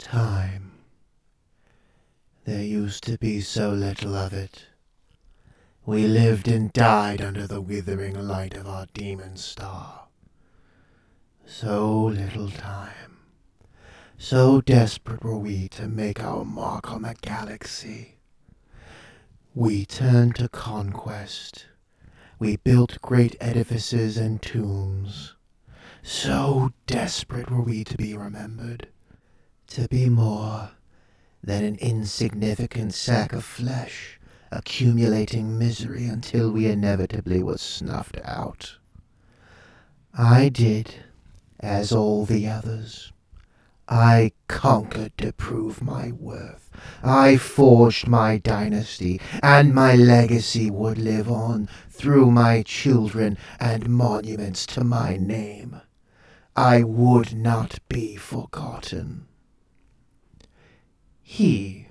Time. There used to be so little of it. We lived and died under the withering light of our demon star. So little time. So desperate were we to make our mark on the galaxy. We turned to conquest. We built great edifices and tombs. So desperate were we to be remembered, to be more than an insignificant sack of flesh, accumulating misery until we inevitably were snuffed out. I did as all the others. I conquered to prove my worth. I forged my dynasty, and my legacy would live on through my children and monuments to my name. I would not be forgotten. He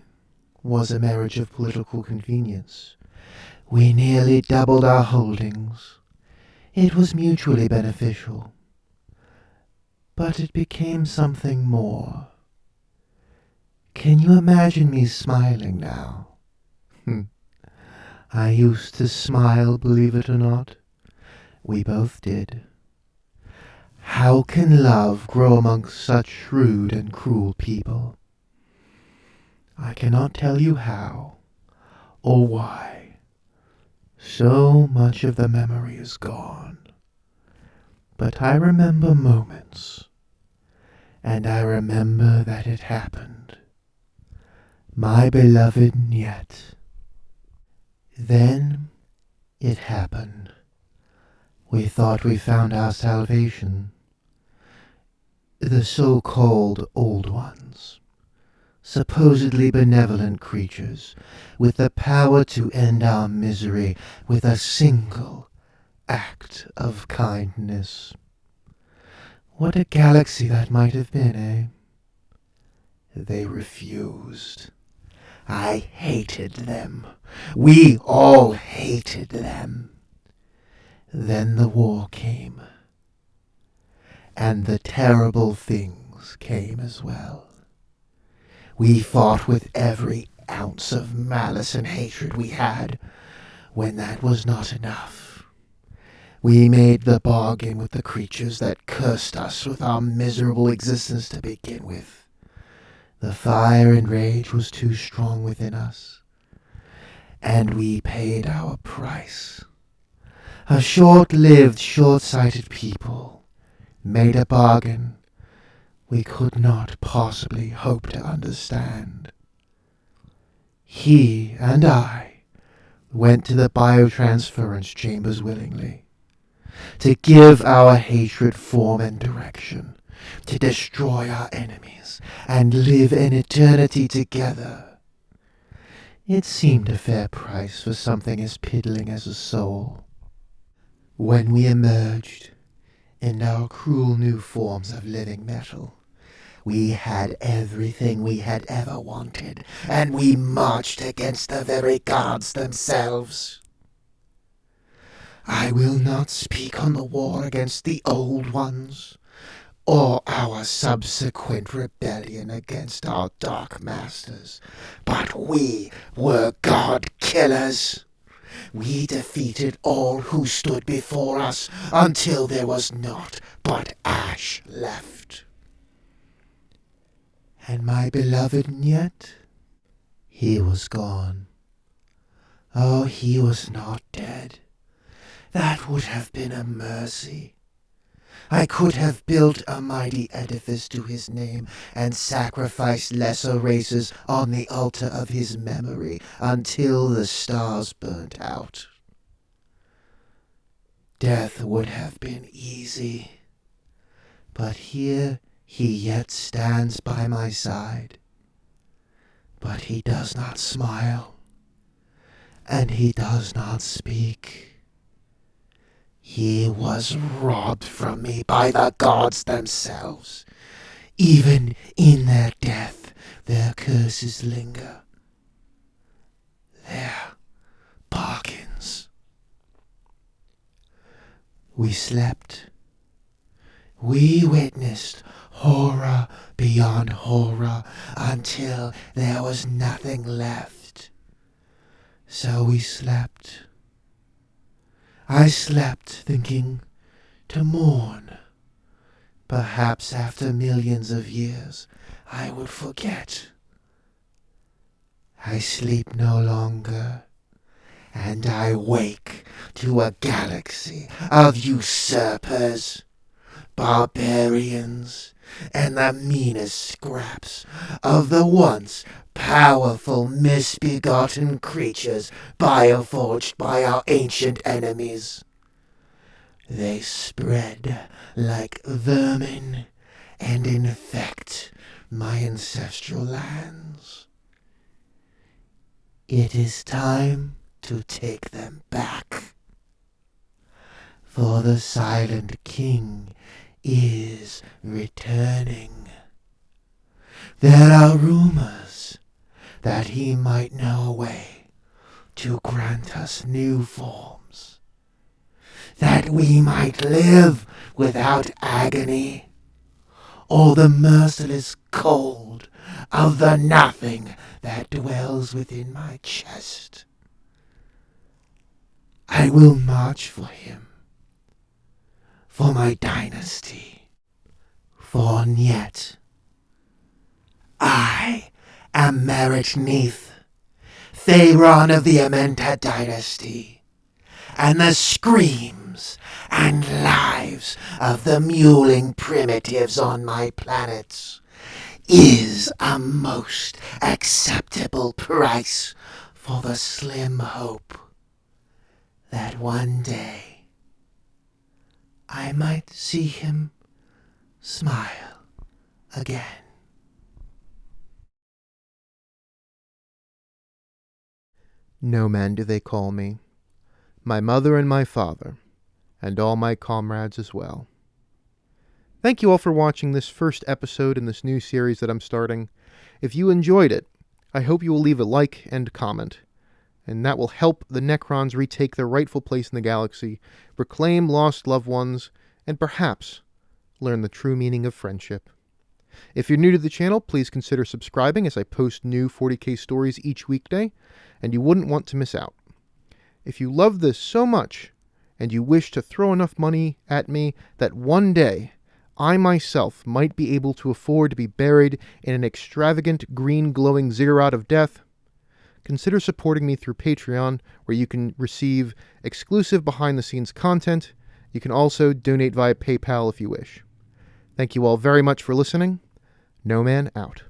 was a marriage of political convenience. We nearly doubled our holdings. It was mutually beneficial. But it became something more. Can you imagine me smiling now? I used to smile, believe it or not. We both did. How can love grow amongst such shrewd and cruel people? I cannot tell you how or why. So much of the memory is gone. But I remember moments, and I remember that it happened. My beloved Niet. Then it happened. We thought we found our salvation. The so-called old ones, supposedly benevolent creatures, with the power to end our misery with a single act of kindness. What a galaxy that might have been, eh? They refused. I hated them. We all hated them. Then the war came. And the terrible things came as well. We fought with every ounce of malice and hatred we had. When that was not enough, we made the bargain with the creatures that cursed us with our miserable existence to begin with. The fire and rage was too strong within us, and we paid our price. A short-lived, short-sighted people made a bargain we could not possibly hope to understand. He and I went to the biotransference chambers willingly, to give our hatred form and direction, to destroy our enemies, and live an eternity together. It seemed a fair price for something as piddling as a soul. When we emerged in our cruel new forms of living metal, we had everything we had ever wanted, and we marched against the very gods themselves. I will not speak on the war against the old ones, or our subsequent rebellion against our dark masters, but we were god-killers. We defeated all who stood before us until there was naught but ash left. And my beloved Niet, he was gone. Oh, he was not dead. That would have been a mercy. I could have built a mighty edifice to his name and sacrificed lesser races on the altar of his memory until the stars burnt out. Death would have been easy, but here he yet stands by my side. But he does not smile, and he does not speak. He was robbed from me by the gods themselves. Even in their death, their curses linger. Their bargains. We slept. We witnessed horror beyond horror until there was nothing left. So we slept. I slept thinking to mourn. Perhaps after millions of years I would forget. I sleep no longer, and I wake to a galaxy of usurpers, barbarians, and the meanest scraps of the once powerful misbegotten creatures bioforged by our ancient enemies. They spread like vermin and infect my ancestral lands. It is time to take them back, for the Silent King is returning. There are rumors that he might know a way to grant us new forms, that we might live without agony, or the merciless cold of the nothing that dwells within my chest. I will march for him, for my dynasty, for yet I am Merit Neith, Theron of the Amenta dynasty, and the screams and lives of the mewling primitives on my planets is a most acceptable price for the slim hope that one day I might see him smile again. No man do they call me, my mother and my father, and all my comrades as well. Thank you all for watching this first episode in this new series that I'm starting. If you enjoyed it, I hope you will leave a like and comment, and that will help the Necrons retake their rightful place in the galaxy, reclaim lost loved ones, and perhaps learn the true meaning of friendship. If you're new to the channel, please consider subscribing as I post new 40k stories each weekday, and you wouldn't want to miss out. If you love this so much, and you wish to throw enough money at me that one day I myself might be able to afford to be buried in an extravagant green glowing ziggurat of death, consider supporting me through Patreon, where you can receive exclusive behind-the-scenes content. You can also donate via PayPal if you wish. Thank you all very much for listening. No Man out.